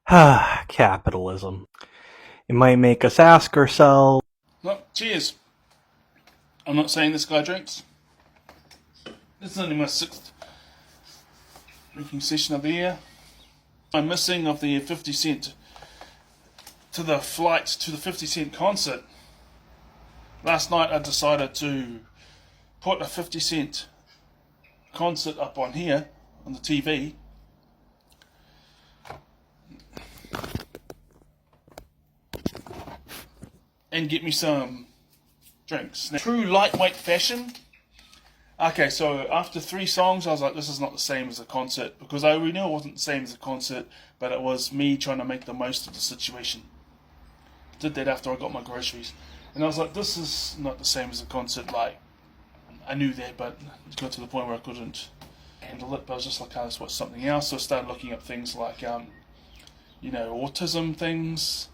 Capitalism. It might make us ask ourselves. No, cheers. I'm not saying this guy drinks. This is only my 6th drinking session of the year. I'm missing of the 50 Cent to the flight to the 50 Cent concert. Last night I decided to put a 50 Cent concert up on here, on the TV. And get me some drinks. Now, true lightweight fashion. Okay, so after 3 songs, I was like, this is not the same as a concert, because I already knew it wasn't the same as a concert, but it was me trying to make the most of the situation. Did that after I got my groceries, and I was like, this is not the same as a concert. Like, I knew that, but it got to the point where I couldn't handle it. But I was just like, oh, let's watch something else. So I started looking up things like, autism things,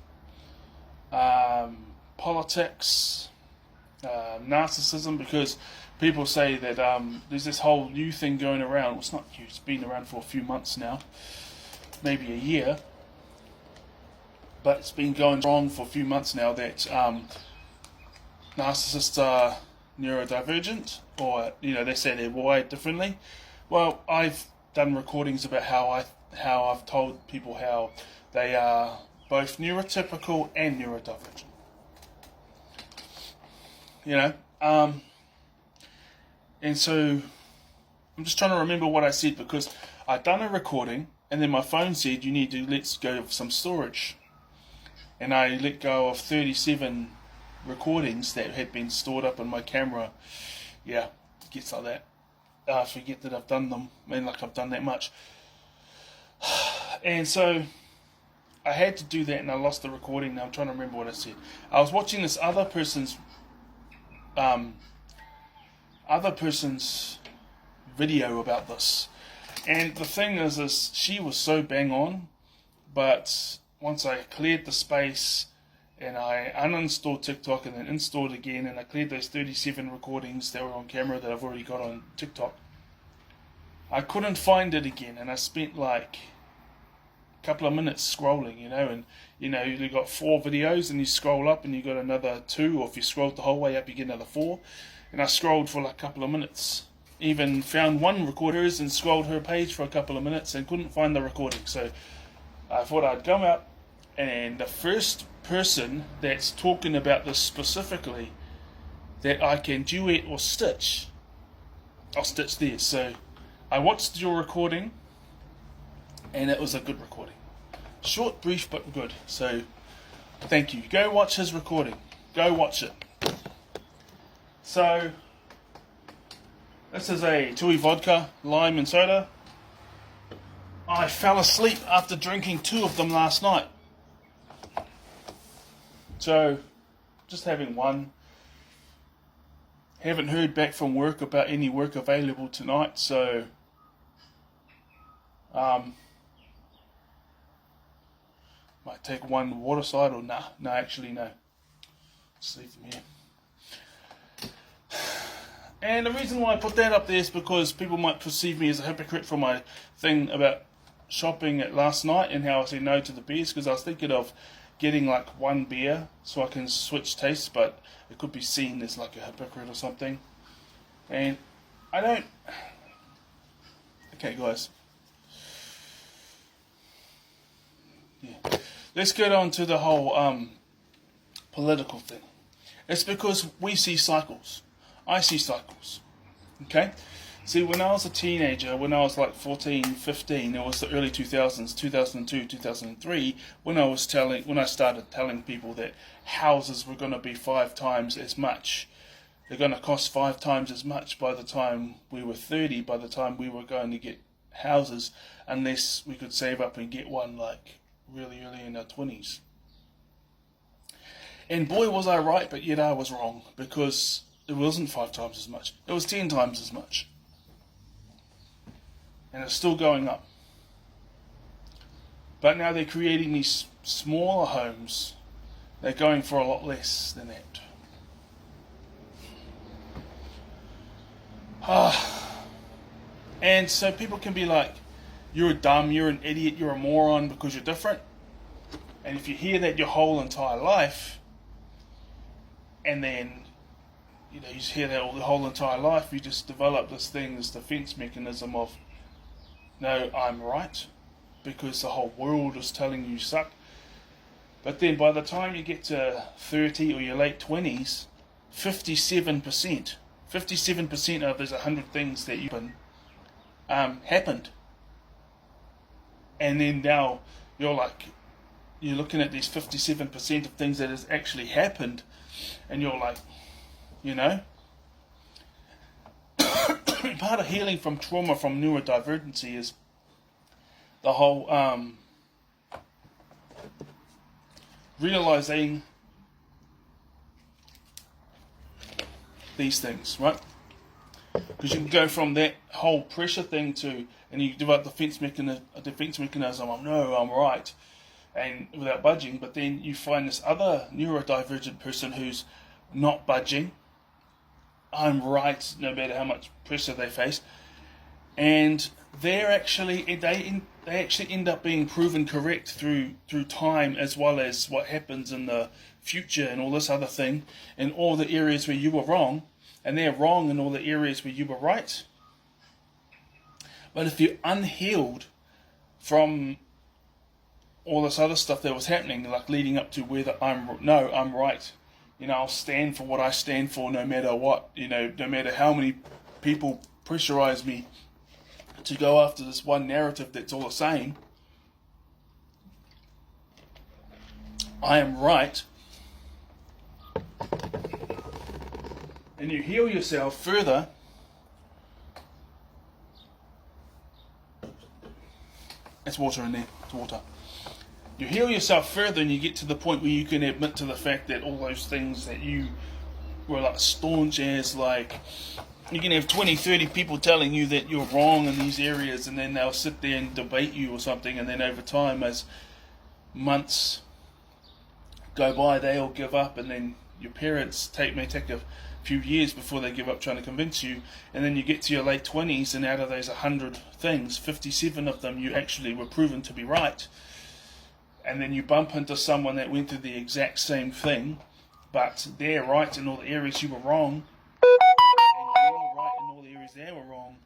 politics, narcissism, because people say that there's this whole new thing going around. Well, it's not new, it's been around for a few months now, maybe a year, but it's been going wrong for a few months now that narcissists are neurodivergent, or they say they're wired differently. Well, I've done recordings about how I've told people how they are both neurotypical and neurodivergent. And so I'm just trying to remember what I said, because I'd done a recording and then my phone said you need to let go of some storage. And I let go of 37 recordings that had been stored up on my camera. Yeah, it gets like that. I forget that I've done them. I mean, like I've done that much. And so I had to do that, and I lost the recording. Now I'm trying to remember what I said. I was watching this other person's video about this, and the thing is she was so bang on, but once I cleared the space and I uninstalled TikTok and then installed again, and I cleared those 37 recordings that were on camera that I've already got on TikTok, I couldn't find it again, and I spent like a couple of minutes scrolling, and you got 4 videos, and you scroll up and you got another 2, or if you scrolled the whole way up you get another 4. And I scrolled for like a couple of minutes. Even found one recorders and scrolled her page for a couple of minutes and couldn't find the recording. So I thought I'd come out, and the first person that's talking about this specifically that I can duet or stitch, I'll stitch theirs. So I watched your recording, and it was a good recording. Short, brief, but good. So thank you. Go watch his recording. Go watch it. So, this is a Tui vodka, lime and soda. I fell asleep after drinking 2 of them last night. So, just having one. Haven't heard back from work about any work available tonight, so might take one waterside, or no, actually no. Just leave them here. And the reason why I put that up there is because people might perceive me as a hypocrite for my thing about shopping at last night and how I said no to the beers, because I was thinking of getting like 1 beer so I can switch tastes, but it could be seen as like a hypocrite or something. And I don't... Okay, guys. Yeah. Let's get on to the whole political thing. It's because we see cycles. I see cycles. Okay? See, when I was a teenager, when I was like 14, 15, it was the early 2000s, 2002, 2003, when I started telling people that houses were going to be 5 times as much. They're going to cost 5 times as much by the time we were 30, by the time we were going to get houses, unless we could save up and get one like really early in our 20s. And boy was I right, but yet I was wrong, because it wasn't 5 times as much. It was 10 times as much. And it's still going up. But now they're creating these smaller homes. They're going for a lot less than that. And so people can be like, you're dumb, you're an idiot, you're a moron because you're different. And if you hear that your whole entire life, and then you just hear that the whole entire life, you just develop this defense mechanism of, no, I'm right, because the whole world is telling you suck. But then by the time you get to 30 or your late 20s, 57% of those 100 things that you've been happened. And then now you're looking at these 57% of things that has actually happened, and you're like, part of healing from trauma from neurodivergency is the whole realizing these things, right? Because you can go from that whole pressure thing and you develop a defense mechanism of, no, I'm right, and without budging. But then you find this other neurodivergent person who's not budging. I'm right, no matter how much pressure they face, and they actually end up being proven correct through time, as well as what happens in the future and all this other thing, in all the areas where you were wrong, and they're wrong in all the areas where you were right. But if you're unhealed from all this other stuff that was happening, like leading up to whether I'm right, I'll stand for what I stand for no matter what, no matter how many people pressurize me to go after this one narrative that's all the same. I am right. And you heal yourself further. There's water in there. It's water. You heal yourself further, and you get to the point where you can admit to the fact that all those things that you were like staunch as, like, you can have 20, 30 people telling you that you're wrong in these areas, and then they'll sit there and debate you or something, and then over time, as months go by, they'll give up, and then your parents may take a few years before they give up trying to convince you, and then you get to your late 20s, and out of those 100 things, 57 of them you actually were proven to be right. And then you bump into someone that went through the exact same thing, but they're right in all the areas you were wrong, and you're right in all the areas they were wrong.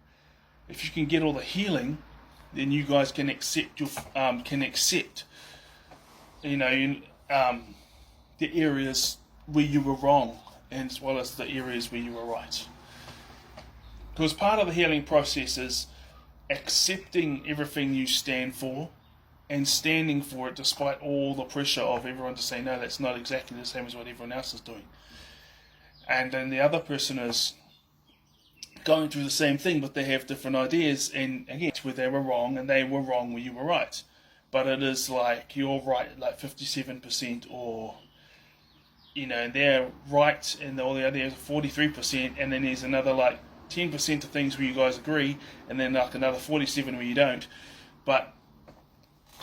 If you can get all the healing, then you guys can accept the areas where you were wrong, as well as the areas where you were right. Because part of the healing process is accepting everything you stand for, and standing for it despite all the pressure of everyone to say, no, that's not exactly the same as what everyone else is doing. And then the other person is going through the same thing, but they have different ideas, and again, where they were wrong, and they were wrong where you were right. But it is like, you're right like 57%, or, they're right, and all the others 43%, and then there's another like 10% of things where you guys agree, and then like another 47 where you don't. But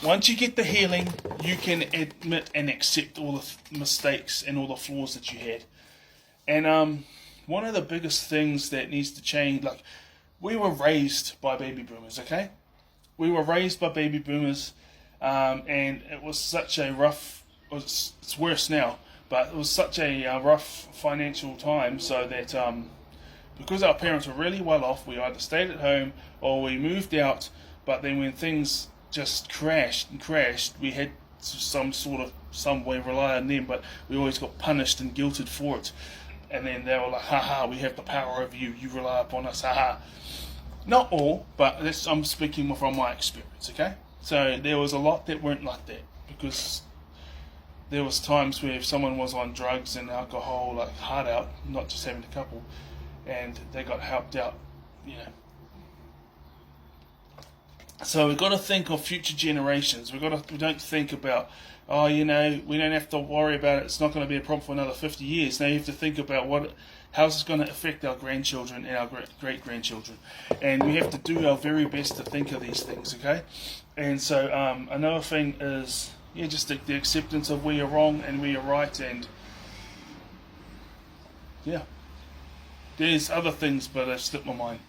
once you get the healing, you can admit and accept all the mistakes and all the flaws that you had. And one of the biggest things that needs to change, like, we were raised by baby boomers, okay? We were raised by baby boomers, and it was such a rough, it's worse now, but it was such a rough financial time, so that because our parents were really well off, we either stayed at home or we moved out. But then when things just crashed, we had some way rely on them, but we always got punished and guilted for it. And then they were like, haha, we have the power over you, you rely upon us, haha. Not all, but I'm speaking from my experience, okay? So there was a lot that weren't like that, because there was times where if someone was on drugs and alcohol, like hard out, not just having a couple, and they got helped out, So we've got to think of future generations. We don't think about, we don't have to worry about it, it's not going to be a problem for another 50 years. Now you have to think about how's this going to affect our grandchildren and our great-grandchildren. And we have to do our very best to think of these things, okay? And so another thing is, just the acceptance of where you're wrong and where you're right, and there's other things, but they've slipped my mind.